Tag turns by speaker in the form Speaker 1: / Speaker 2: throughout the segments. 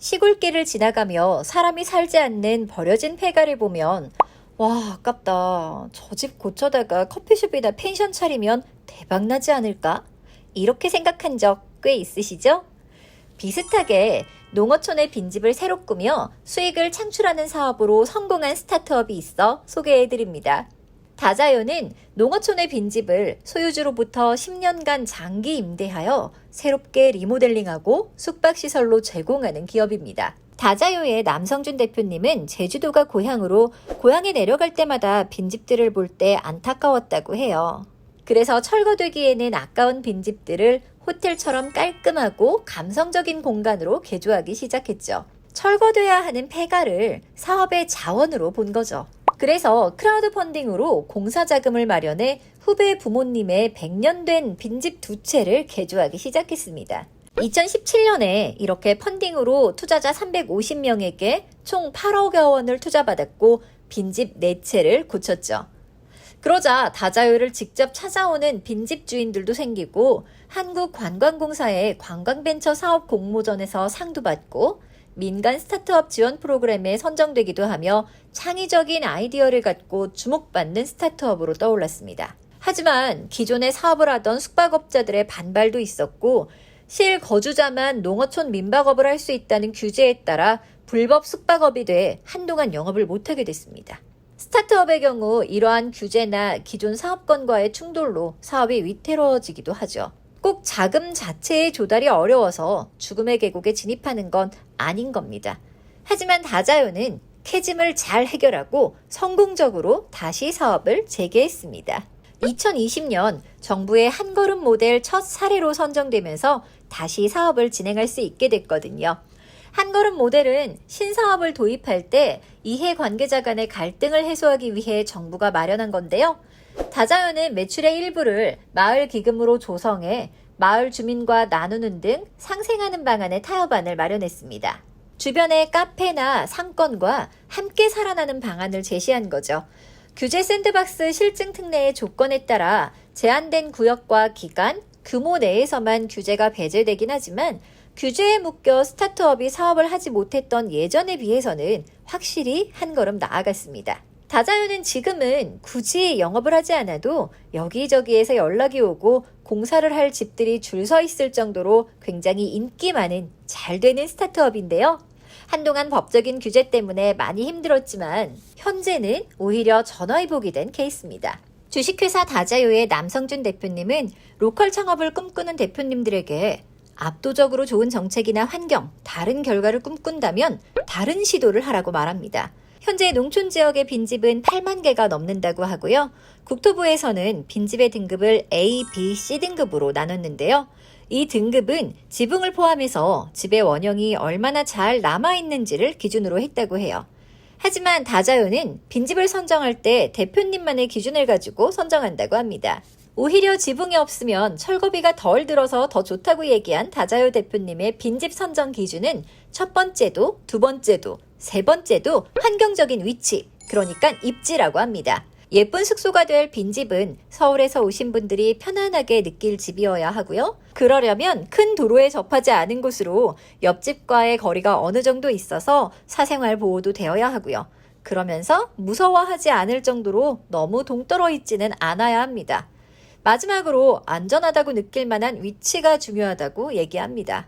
Speaker 1: 시골길을 지나가며 사람이 살지 않는 버려진 폐가를 보면 와, 아깝다. 저 집 고쳐다가 커피숍이나 펜션 차리면 대박나지 않을까? 이렇게 생각한 적 꽤 있으시죠? 비슷하게 농어촌의 빈집을 새로 꾸며 수익을 창출하는 사업으로 성공한 스타트업이 있어 소개해드립니다. 다자요는 농어촌의 빈집을 소유주로부터 10년간 장기 임대하여 새롭게 리모델링하고 숙박시설로 제공하는 기업입니다. 다자요의 남성준 대표님은 제주도가 고향으로 고향에 내려갈 때마다 빈집들을 볼 때 안타까웠다고 해요. 그래서 철거되기에는 아까운 빈집들을 호텔처럼 깔끔하고 감성적인 공간으로 개조하기 시작했죠. 철거돼야 하는 폐가를 사업의 자원으로 본 거죠. 그래서 크라우드 펀딩으로 공사 자금을 마련해 후배 부모님의 100년 된 빈집 2채를 개조하기 시작했습니다. 2017년에 이렇게 펀딩으로 투자자 350명에게 총 8억여 원을 투자받았고 빈집 4채를 고쳤죠. 그러자 다자요를 직접 찾아오는 빈집 주인들도 생기고 한국관광공사의 관광벤처 사업 공모전에서 상도 받고 민간 스타트업 지원 프로그램에 선정되기도 하며 창의적인 아이디어를 갖고 주목받는 스타트업으로 떠올랐습니다. 하지만 기존에 사업을 하던 숙박업자들의 반발도 있었고 실거주자만 농어촌 민박업을 할 수 있다는 규제에 따라 불법 숙박업이 돼 한동안 영업을 못하게 됐습니다. 스타트업의 경우 이러한 규제나 기존 사업권과의 충돌로 사업이 위태로워지기도 하죠. 꼭 자금 자체의 조달이 어려워서 죽음의 계곡에 진입하는 건 아닌 겁니다. 하지만 다자요는 캐즘을 잘 해결하고 성공적으로 다시 사업을 재개했습니다. 2020년 정부의 한걸음 모델 첫 사례로 선정되면서 다시 사업을 진행할 수 있게 됐거든요. 한걸음 모델은 신사업을 도입할 때 이해관계자 간의 갈등을 해소하기 위해 정부가 마련한 건데요. 다자요는 매출의 일부를 마을 기금으로 조성해 마을 주민과 나누는 등 상생하는 방안의 타협안을 마련했습니다. 주변의 카페나 상권과 함께 살아나는 방안을 제시한 거죠. 규제 샌드박스 실증 특례의 조건에 따라 제한된 구역과 기간, 규모 내에서만 규제가 배제되긴 하지만 규제에 묶여 스타트업이 사업을 하지 못했던 예전에 비해서는 확실히 한 걸음 나아갔습니다. 다자요는 지금은 굳이 영업을 하지 않아도 여기저기에서 연락이 오고 공사를 할 집들이 줄 서 있을 정도로 굉장히 인기 많은 잘 되는 스타트업인데요. 한동안 법적인 규제 때문에 많이 힘들었지만 현재는 오히려 전화위복이 된 케이스입니다. 주식회사 다자요의 남성준 대표님은 로컬 창업을 꿈꾸는 대표님들에게 압도적으로 좋은 정책이나 환경, 다른 결과를 꿈꾼다면 다른 시도를 하라고 말합니다. 현재 농촌 지역의 빈집은 8만 개가 넘는다고 하고요. 국토부에서는 빈집의 등급을 A, B, C 등급으로 나눴는데요. 이 등급은 지붕을 포함해서 집의 원형이 얼마나 잘 남아있는지를 기준으로 했다고 해요. 하지만 다자요는 빈집을 선정할 때 대표님만의 기준을 가지고 선정한다고 합니다. 오히려 지붕이 없으면 철거비가 덜 들어서 더 좋다고 얘기한 다자요 대표님의 빈집 선정 기준은 첫 번째도, 두 번째도, 세 번째도 환경적인 위치, 그러니까 입지라고 합니다. 예쁜 숙소가 될 빈집은 서울에서 오신 분들이 편안하게 느낄 집이어야 하고요. 그러려면 큰 도로에 접하지 않은 곳으로 옆집과의 거리가 어느 정도 있어서 사생활 보호도 되어야 하고요. 그러면서 무서워하지 않을 정도로 너무 동떨어 있지는 않아야 합니다. 마지막으로 안전하다고 느낄 만한 위치가 중요하다고 얘기합니다.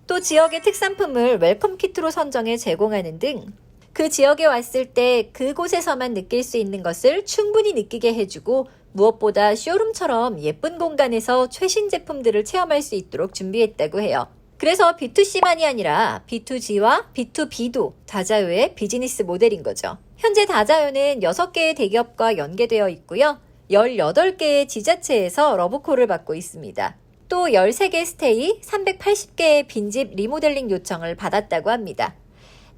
Speaker 1: 또 지역의 특산품을 웰컴 키트로 선정해 제공하는 등 그 지역에 왔을 때 그곳에서만 느낄 수 있는 것을 충분히 느끼게 해주고 무엇보다 쇼룸처럼 예쁜 공간에서 최신 제품들을 체험할 수 있도록 준비했다고 해요. 그래서 B2C만이 아니라 B2G와 B2B도 다자요의 비즈니스 모델인 거죠. 현재 다자요는 6개의 대기업과 연계되어 있고요. 18개의 지자체에서 러브콜을 받고 있습니다. 또 13개 스테이, 380개의 빈집 리모델링 요청을 받았다고 합니다.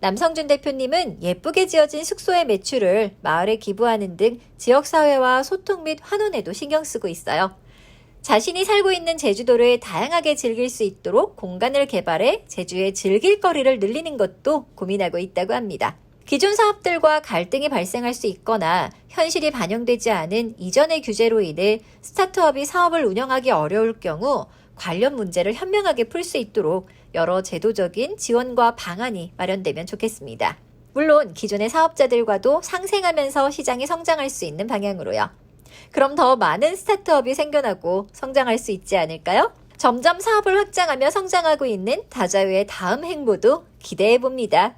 Speaker 1: 남성준 대표님은 예쁘게 지어진 숙소의 매출을 마을에 기부하는 등 지역사회와 소통 및 환원에도 신경 쓰고 있어요. 자신이 살고 있는 제주도를 다양하게 즐길 수 있도록 공간을 개발해 제주의 즐길거리를 늘리는 것도 고민하고 있다고 합니다. 기존 사업들과 갈등이 발생할 수 있거나 현실이 반영되지 않은 이전의 규제로 인해 스타트업이 사업을 운영하기 어려울 경우 관련 문제를 현명하게 풀 수 있도록 여러 제도적인 지원과 방안이 마련되면 좋겠습니다. 물론 기존의 사업자들과도 상생하면서 시장이 성장할 수 있는 방향으로요. 그럼 더 많은 스타트업이 생겨나고 성장할 수 있지 않을까요? 점점 사업을 확장하며 성장하고 있는 다자유의 다음 행보도 기대해 봅니다.